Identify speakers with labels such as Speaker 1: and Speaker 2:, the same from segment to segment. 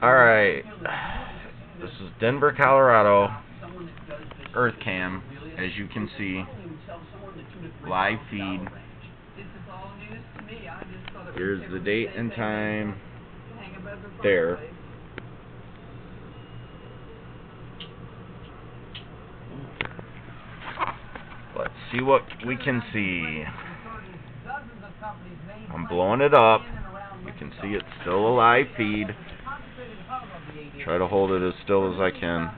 Speaker 1: Alright, this is Denver, Colorado, Earth Cam, as you can see, live feed. Here's the date and time there. Let's see what we can see. I'm blowing it up. You can see it's still a live feed. Try to hold it as still as I can.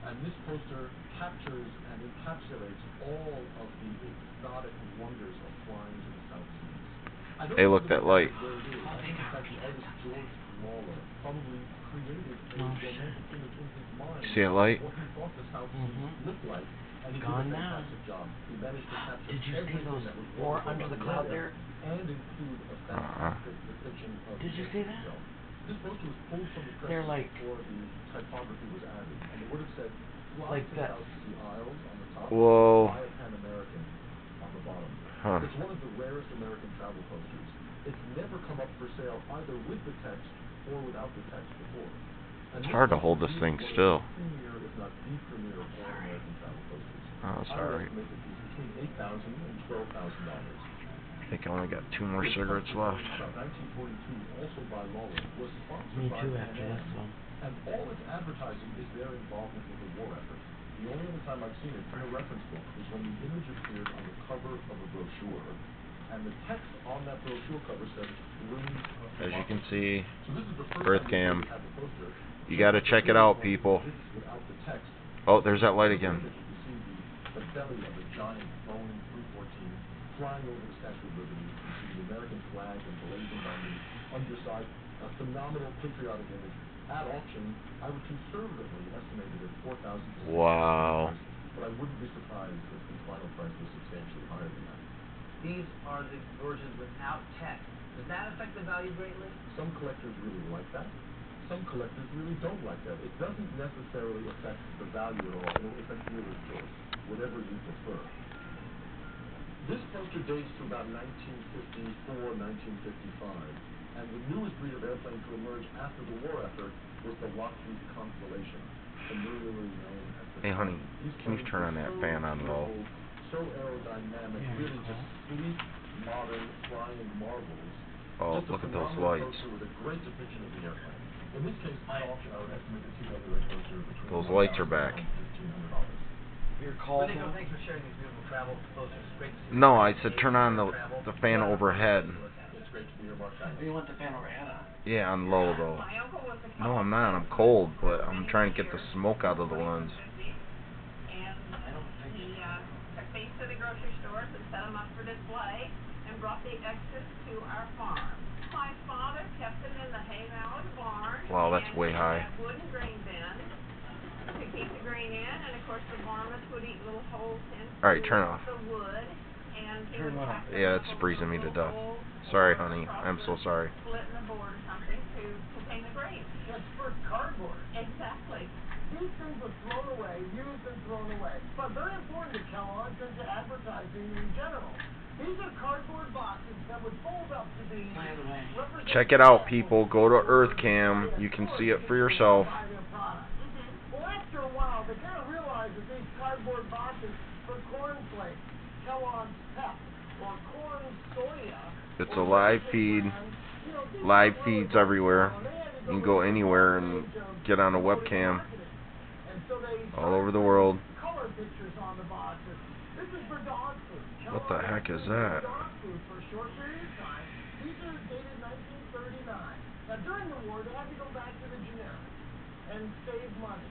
Speaker 2: And this poster captures and encapsulates all of the exotic wonders of flying to the South Seas.
Speaker 1: Hey, look, that light. See that light?
Speaker 3: Gone now. Did you see those four under the cloud there? Did you see that? They're like that.
Speaker 1: Whoa. Huh.
Speaker 2: It's one of the rarest American travel posters. It's never come up for sale either with the text or without the text before.
Speaker 1: It's hard to hold this thing still. Oh, sorry. I think I only got 2 more cigarettes left.
Speaker 3: Me too, after this one.
Speaker 2: And all its advertising is their involvement with the war effort. The only other time I've seen it in a reference book is when the image appeared on the cover of a brochure, and the text on that brochure cover said,
Speaker 1: as you can see, Earth Cam. You gotta check it out, people. Oh, there's that light again.
Speaker 2: The belly of a giant Boeing 314 flying over the Statue of Liberty. You see the American flag emblazoned on the underside. A phenomenal patriotic image. At auction, I would conservatively estimate it at $4,000.
Speaker 1: Wow.
Speaker 2: But I wouldn't be surprised if the final price was substantially higher than that.
Speaker 4: These are the versions without text. Does that affect the value greatly?
Speaker 2: Some collectors really like that. Some collectors really don't like that. It doesn't necessarily affect the value at all. It will affect viewer's choice, whatever you prefer. This poster dates to about 1954, 1955. And the newest breed of airplane to emerge after the war effort was the Lockheed Constellation, familiarly known as the...
Speaker 1: Hey, honey, can you turn on that fan on low?
Speaker 2: So aerodynamic, really just sleek, modern flying marvels.
Speaker 1: Oh, look at those lights.
Speaker 2: With a great depiction of the airplane. In this case, at auction, I would estimate the TWA poster between...
Speaker 1: Those lights are back.
Speaker 3: You're called.
Speaker 4: Thanks for sharing these beautiful travel posters. Great to see.
Speaker 1: No, I said turn on the fan overhead.
Speaker 3: You want the fan overhead on?
Speaker 1: Yeah, on low though. No, I'm not. I'm cold, but I'm trying to get the smoke out of the lens.
Speaker 5: And he took these to the grocery stores and set them up for display and brought the extras to our farm. My father kept them in the hay bale barn.
Speaker 1: Wow, that's way high.
Speaker 5: And wooden grain bins to keep the grain in, and of course the varmints would eat little holes in
Speaker 1: Alright, turn off.
Speaker 5: the wood. And
Speaker 3: turn it off.
Speaker 1: Yeah, it's freezing me to death. Sorry, honey. I'm so sorry.
Speaker 5: Split in the board or something to contain the grain.
Speaker 4: That's for cardboard.
Speaker 5: Exactly.
Speaker 6: These things were thrown away, used and thrown away. But very important to Kellogg's and to advertising in general. These are cardboard boxes that would fold up to be...
Speaker 1: Check it out, people. Go to Earth Cam. You can see it for yourself.
Speaker 6: Well, after a while, they kind of realized that these cardboard boxes for corn flakes, Kellogg's Pep, or corn soya...
Speaker 1: It's a live feed. Live feeds everywhere. You can go anywhere and get on a webcam. All over the world. What the heck is that?
Speaker 6: These are dated 1939. Now, during the war, they had to go back to the generic and save money.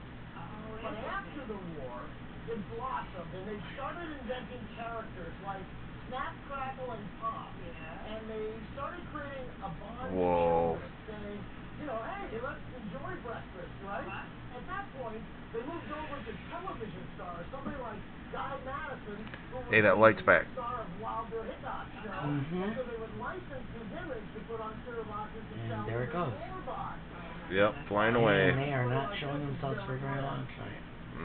Speaker 6: But after the war, it blossomed, and they started inventing characters like Snap, Crackle, and Pop. And they started creating a bond saying, you know, hey, let's enjoy breakfast, right? At that point, they moved over to television stars, somebody like Guy Madison, who was
Speaker 1: Hey, that light's back.
Speaker 6: the star of Wild Bill Hickok's show. And so they would license his image to put on cereal boxes to sell
Speaker 3: there it goes.
Speaker 6: war box.
Speaker 1: Yep, flying away.
Speaker 3: And they are not showing themselves for very long tonight.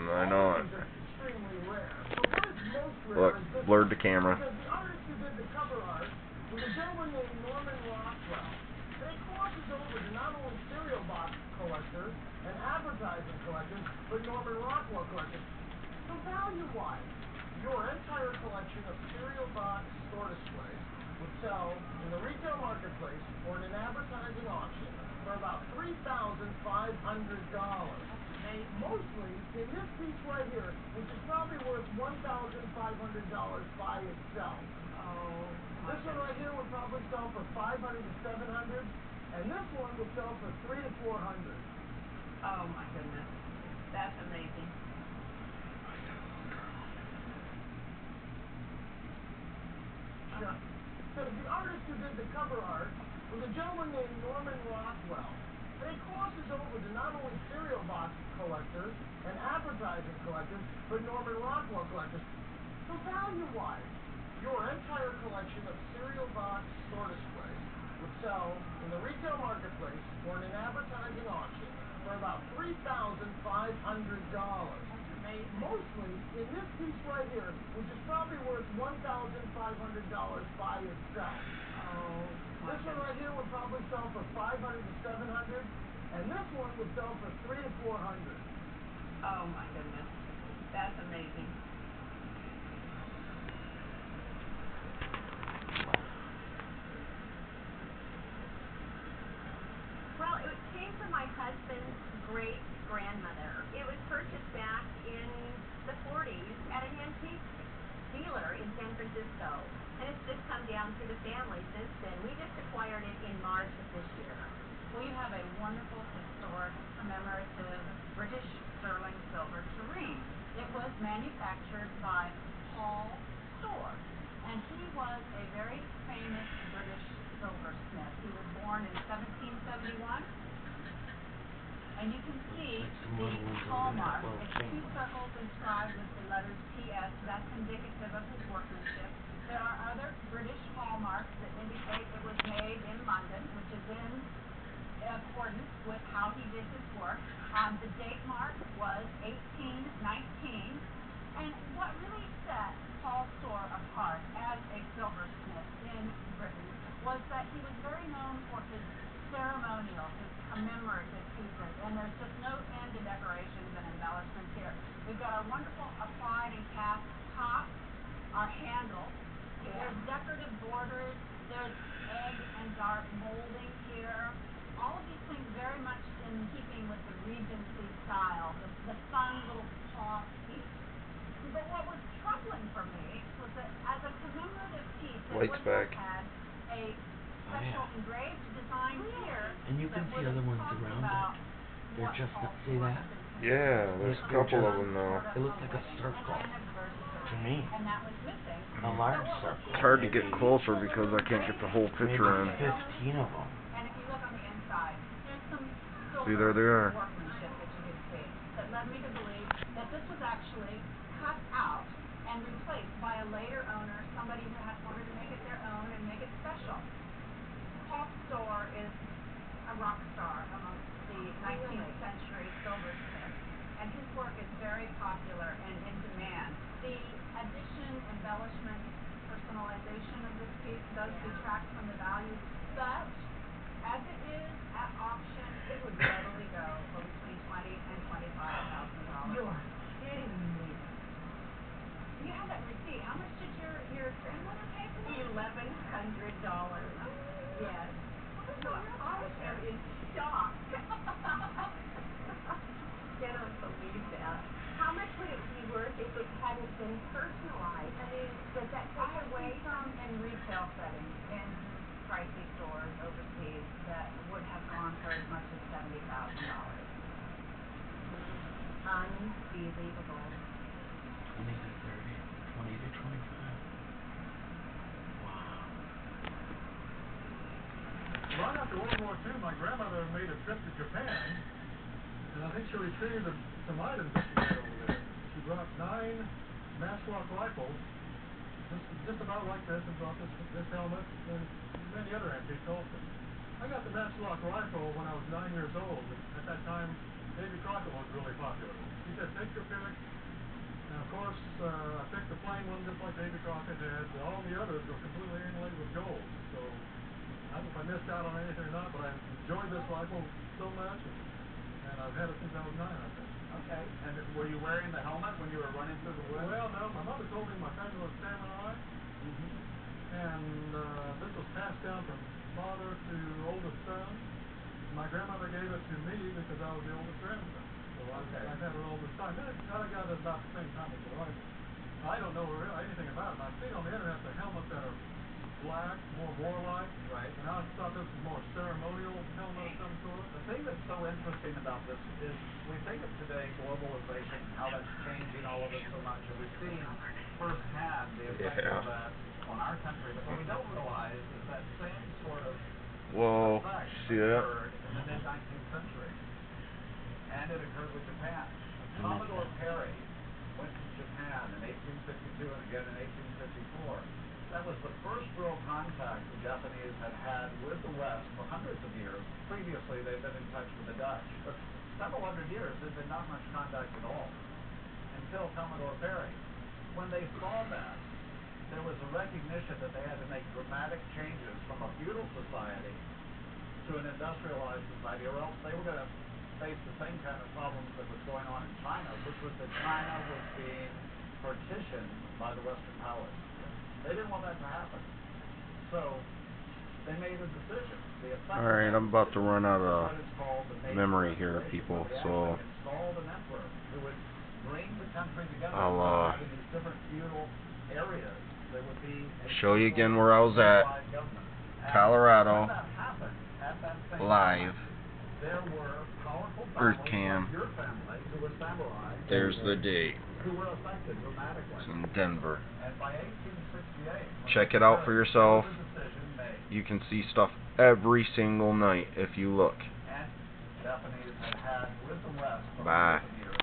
Speaker 1: I know it.
Speaker 6: Extremely rare. So what is most rare
Speaker 1: Look,
Speaker 6: is this
Speaker 1: blurred the
Speaker 6: one.
Speaker 1: camera.
Speaker 6: Because the artist who did the cover art was a gentleman named Norman Rockwell. And it crosses over to not only cereal box collectors and advertising collectors, but Norman Rockwell collectors. So value-wise, your entire collection of cereal box store displays would sell in the retail marketplace or in an advertising auction for about $3,500. Mostly in this piece right here, which is probably worth $1,500 by itself.
Speaker 5: Oh.
Speaker 6: This one right here would probably sell for $500 to $700, and this one would sell for $300 to $400.
Speaker 5: Oh my goodness. That's amazing.
Speaker 6: So the artist who did the cover art was a gentleman named Norman Rockwell. And it crosses over to not only cereal box collectors and advertising collectors, but Norman Rockwell collectors. So value-wise, your entire collection of cereal box store displays would sell in the retail marketplace or in an advertising auction for about $3,500. Mostly in this piece right here, which is probably worth $1,500 by itself.
Speaker 5: Oh.
Speaker 6: This one right here would probably sell for $500 to $700, and this one would sell for $300 to $400.
Speaker 5: Oh my goodness. That's amazing.
Speaker 7: Well, it came from my husband's great-grandmother. It was purchased back in the 40s at an antique dealer in San Francisco. And it's just come down through the family since then. We just acquired it in March of this year.
Speaker 8: Well, you have a wonderful, historic, commemorative British sterling silver tureen. It was manufactured by Paul Storr, and he was a very famous British silversmith. He was born in 1771, and you can see the hallmark. It's two circles inscribed with the letters PS. That's indicative of his workmanship. There are other British hallmarks that indicate it was made in London, which is in accordance with how he did his work. The date mark was 1819, and what really set Paul Storr apart as a silversmith in Britain was that he was very known for his ceremonial, his commemorative pieces, and there's just no end to decorations and embellishments here. We've got our wonderful applied and cast top, our handle. There's decorative borders, there's egg and dark molding here. All of these things very much in keeping with the Regency style, the fun little paw piece. But what was troubling for me was that as a commemorative piece, it would have had a special engraved design here.
Speaker 3: And you can see other ones around it. They're just, see that?
Speaker 1: Yeah, there's a couple of them now.
Speaker 3: It looks like a circle to me.
Speaker 8: And that was missing.
Speaker 3: A large circle.
Speaker 1: It's hard to get closer because I can't get the whole picture in.
Speaker 3: Maybe 15 of them.
Speaker 8: And if you look on the inside, there's some
Speaker 1: See, there they are.
Speaker 8: workmanship that you can see that led me to believe that this was actually cut out and replaced by a later owner, somebody who had wanted to make it their own and make it special. Paul Storr is a rock star amongst the 19th century silversmiths, and his work is very popular and in demand. The addition, embellishment, personalization of this piece does detract from the value, but as it is at auction, it would readily go for between $20,000 and $25,000.
Speaker 5: You're kidding me.
Speaker 8: You have that receipt. How much did your grandmother pay for that?
Speaker 5: $1,100. Yes. No, I am in shock. Cannot believe that.
Speaker 7: How much would it be worth if it hadn't been personalized? I mean, does that take away
Speaker 8: some
Speaker 7: from...
Speaker 8: in retail settings, in pricey stores overseas, that would have gone for as much as $70,000.
Speaker 7: Unbelievable.
Speaker 3: 20 to 30, 20 to 25. Wow.
Speaker 2: Right after World War II, my grandmother made a trip to Japan, and I think she retrieved some items that she had over there. She brought 9 matchlock rifles, just about like this, and brought this helmet and many other antiques also. I I got the matchlock rifle when I was 9 years old. At that time, Davy Crockett was really popular. He said, take your pick. And of course, I picked the plain one just like Davy Crockett had. All the others were completely inlaid with gold. So I don't know if I missed out on anything or not, but I enjoyed this rifle so much, and I've had it since I was 9, I think.
Speaker 3: Okay. And were you wearing the helmet when you were running through the woods?
Speaker 2: Well, no. My mother told me my family was samurai, and this was passed down from father to oldest son. My grandmother gave it to me because I was the oldest grandson. So I've had it all this time. I got it about the same time as the rifle. I don't know anything about it. I've seen on the internet the helmets that are black, more warlike.
Speaker 3: Right.
Speaker 2: And I thought this was more ceremonial helmet of some sort.
Speaker 3: The thing that's so interesting about this is we think of today globalization and how that's changing all of us so much, and we've seen firsthand the effect of that on our country. But what we don't realize is that same sort of effect occurred in the mid-19th century, and it occurred with Japan. Commodore Perry went to Japan in 1852 and again in 1854. That was the first real contact the Japanese had had with the West for hundreds of years. Previously, they'd been in touch with the Dutch, but several hundred years there'd been not much contact at all until Commodore Perry. When they saw that, there was a recognition that they had to make dramatic changes from a feudal society to an industrialized society, or else they were going to face the same kind of problems that was going on in China, which was that China was being partitioned by the Western powers. They didn't want that to happen. So they made a decision.
Speaker 1: Alright, I'm about to run out of memory here, people, so I'll show you again where I was at. Colorado, live, Earth Cam. There's the date. It's in Denver. Check it out for yourself. You can see stuff every single night if you look. Bye.